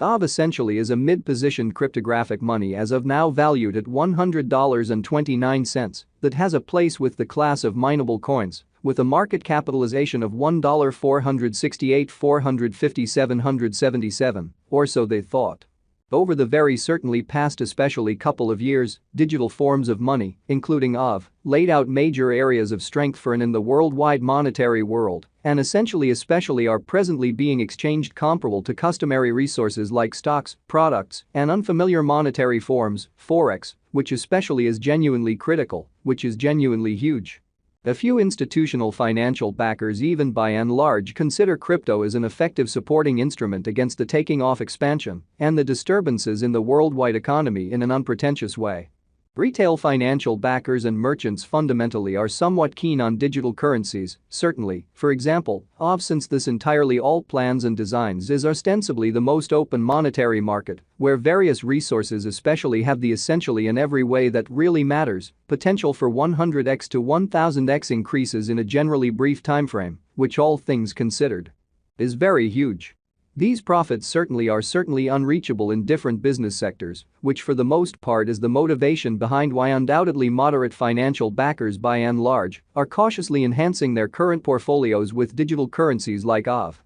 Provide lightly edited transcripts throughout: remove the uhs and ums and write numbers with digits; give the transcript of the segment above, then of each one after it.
Aave essentially is a mid-positioned cryptographic money as of now valued at $100.29 that has a place with the class of mineable coins with a market capitalization of $1,468,457,777, or so they thought. Over the very certainly past especially couple of years, digital forms of money, including Aave, laid out major areas of strength for and in the worldwide monetary world, and essentially especially are presently being exchanged comparable to customary resources like stocks, products, and unfamiliar monetary forms, forex, which especially is genuinely critical, which is genuinely huge. A few institutional financial backers even by and large consider crypto as an effective supporting instrument against the taking off expansion and the disturbances in the worldwide economy in an unpretentious way. Retail financial backers and merchants fundamentally are somewhat keen on digital currencies, certainly, for example, Aave since this entirely all plans and designs is ostensibly the most open monetary market, where various resources especially have the essentially in every way that really matters, potential for 100x to 1000x increases in a generally brief timeframe, which all things considered is very huge. These profits certainly are unreachable in different business sectors, which for the most part is the motivation behind why undoubtedly moderate financial backers by and large are cautiously enhancing their current portfolios with digital currencies like Aave.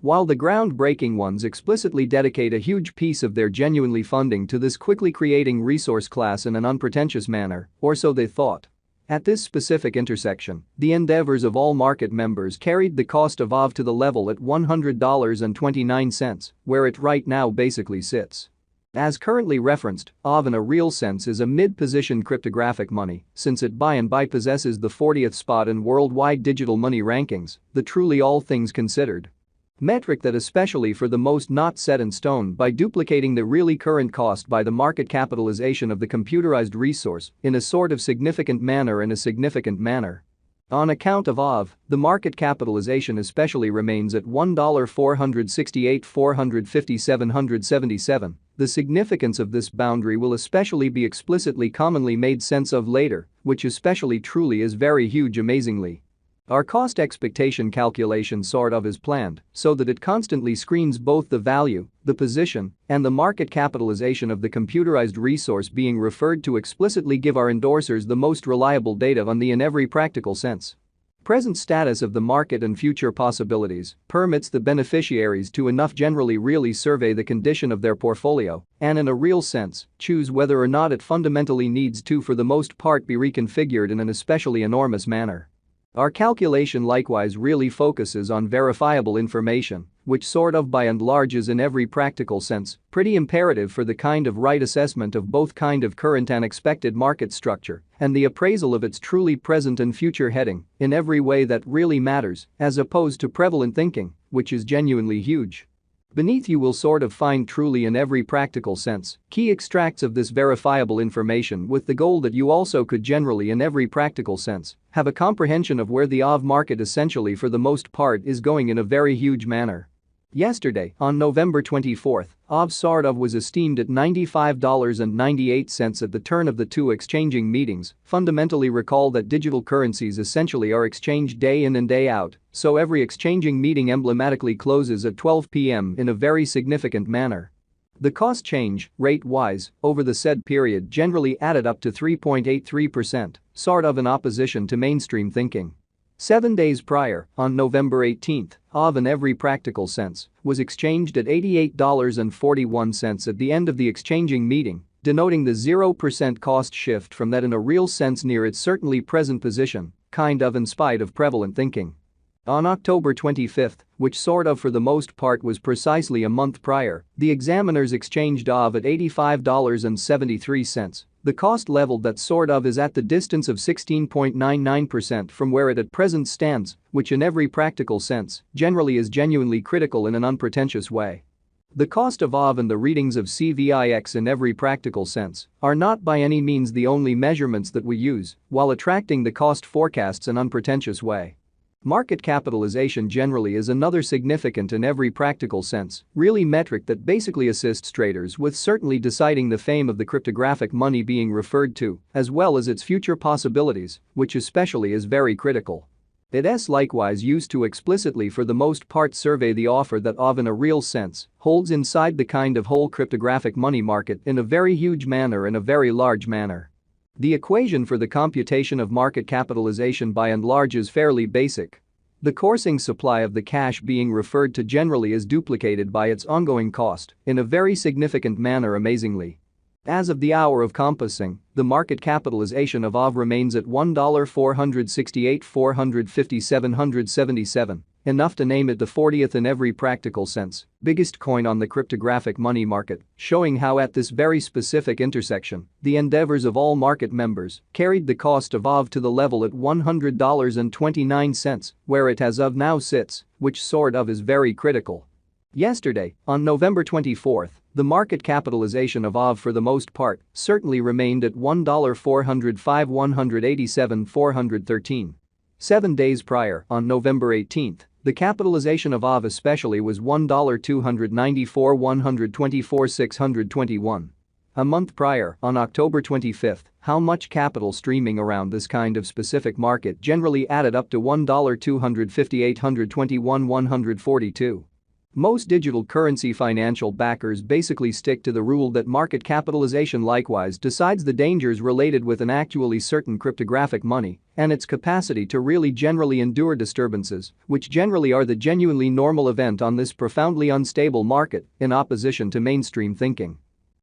While the groundbreaking ones explicitly dedicate a huge piece of their genuinely funding to this quickly creating resource class in an unpretentious manner, or so they thought. At this specific intersection, the endeavors of all market members carried the cost of Aave to the level at $100.29, where it right now basically sits. As currently referenced, Aave in a real sense is a mid-position cryptographic money since it by and by possesses the 40th spot in worldwide digital money rankings, the truly all things considered metric that especially for the most not set in stone by duplicating the really current cost by the market capitalization of the computerized resource in a sort of significant manner. On account of Aave, the market capitalization especially remains at $1,468,457,777. The significance of this boundary will especially be explicitly commonly made sense of later, which especially truly is very huge amazingly. Our cost expectation calculation sort of is planned so that it constantly screens both the value, the position, and the market capitalization of the computerized resource being referred to explicitly give our endorsers the most reliable data on the in every practical sense. Present status of the market and future possibilities permits the beneficiaries to enough generally really survey the condition of their portfolio and in a real sense choose whether or not it fundamentally needs to for the most part be reconfigured in an especially enormous manner. Our calculation likewise really focuses on verifiable information, which sort of by and large is in every practical sense pretty imperative for the kind of right assessment of both kind of current and expected market structure and the appraisal of its truly present and future heading in every way that really matters as opposed to prevalent thinking, which is genuinely huge. Beneath you will sort of find truly in every practical sense key extracts of this verifiable information with the goal that you also could generally in every practical sense have a comprehension of where the Aave market essentially for the most part is going in a very huge manner. Yesterday, on November 24, Aave sort of was esteemed at $95.98 at the turn of the two exchanging meetings. Fundamentally recall that digital currencies essentially are exchanged day in and day out, so every exchanging meeting emblematically closes at 12 p.m. in a very significant manner. The cost change, rate-wise, over the said period generally added up to 3.83%, sort of in opposition to mainstream thinking. 7 days prior, on November 18, Aave in every practical sense was exchanged at $88.41 at the end of the exchanging meeting, denoting the 0% cost shift from that in a real sense near its certainly present position, kind of in spite of prevalent thinking. On October 25, which sort of for the most part was precisely a month prior, the examiners exchanged Aave at $85.73. The cost level that sort of is at the distance of 16.99% from where it at present stands, which in every practical sense generally is genuinely critical in an unpretentious way. The cost of Aave and the readings of CVIX in every practical sense are not by any means the only measurements that we use while attracting the cost forecasts in an unpretentious way. Market capitalization generally is another significant in every practical sense, really metric that basically assists traders with certainly deciding the fame of the cryptographic money being referred to, as well as its future possibilities, which especially is very critical. It likewise used to explicitly for the most part survey the offer that Aave in a real sense holds inside the kind of whole cryptographic money market in a very huge manner in a very large manner. The equation for the computation of market capitalization by and large is fairly basic. The coursing supply of the cash being referred to generally is duplicated by its ongoing cost in a very significant manner amazingly. As of the hour of compassing, the market capitalization of Aave remains at $1,468,457,777, enough to name it the 40th in every practical sense, biggest coin on the cryptographic money market, showing how at this very specific intersection, the endeavors of all market members carried the cost of Aave to the level at $100.29, where it as of now sits, which sort of is very critical. Yesterday, on November 24th, the market capitalization of Aave for the most part certainly remained at $1,405,187,413. 7 days prior, on November 18th, the capitalization of Aave especially was $1,294,124,621. A month prior, on October 25th, how much capital streaming around this kind of specific market generally added up to $1,258,121,142. Most digital currency financial backers basically stick to the rule that market capitalization likewise decides the dangers related with an actually certain cryptographic money and its capacity to really generally endure disturbances, which generally are the genuinely normal event on this profoundly unstable market, in opposition to mainstream thinking.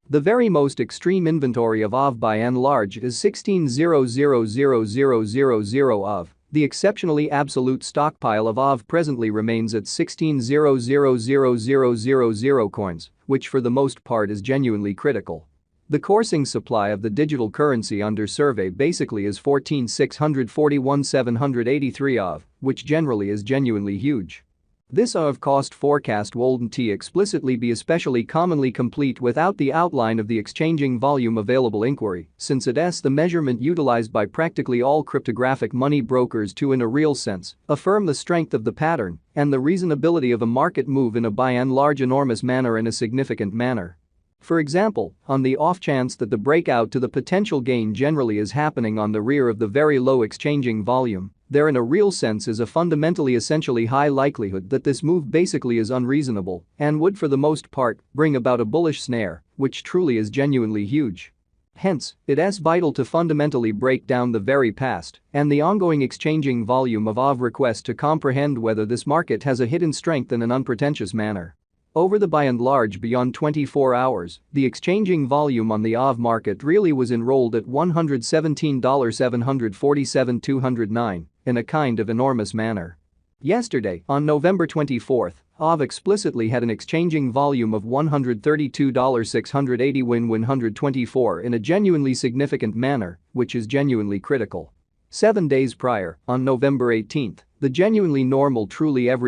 The very most extreme inventory of Aave by and large is 16,000,000 of. The exceptionally absolute stockpile of Aave presently remains at 16,000,000 coins, which for the most part is genuinely critical. The coursing supply of the digital currency under survey basically is 14,641,783 of, which generally is genuinely huge. This Aave cost forecast wouldn't explicitly be especially commonly complete without the outline of the exchanging volume available inquiry, since it's the measurement utilized by practically all cryptographic money brokers to in a real sense affirm the strength of the pattern and the reasonability of a market move in a by and large enormous manner in a significant manner. For example, on the off chance that the breakout to the potential gain generally is happening on the rear of the very low exchanging volume, there in a real sense is a fundamentally essentially high likelihood that this move basically is unreasonable and would for the most part bring about a bullish snare, which truly is genuinely huge. Hence, it's vital to fundamentally break down the very past and the ongoing exchanging volume of Aave requests to comprehend whether this market has a hidden strength in an unpretentious manner. Over the by and large beyond 24 hours, the exchanging volume on the Aave market really was enrolled at $117,747,209 in a kind of enormous manner. Yesterday, on November 24th, Aave explicitly had an exchanging volume of $132,680,124 in a genuinely significant manner, which is genuinely critical. 7 days prior, on November 18th, the genuinely normal truly every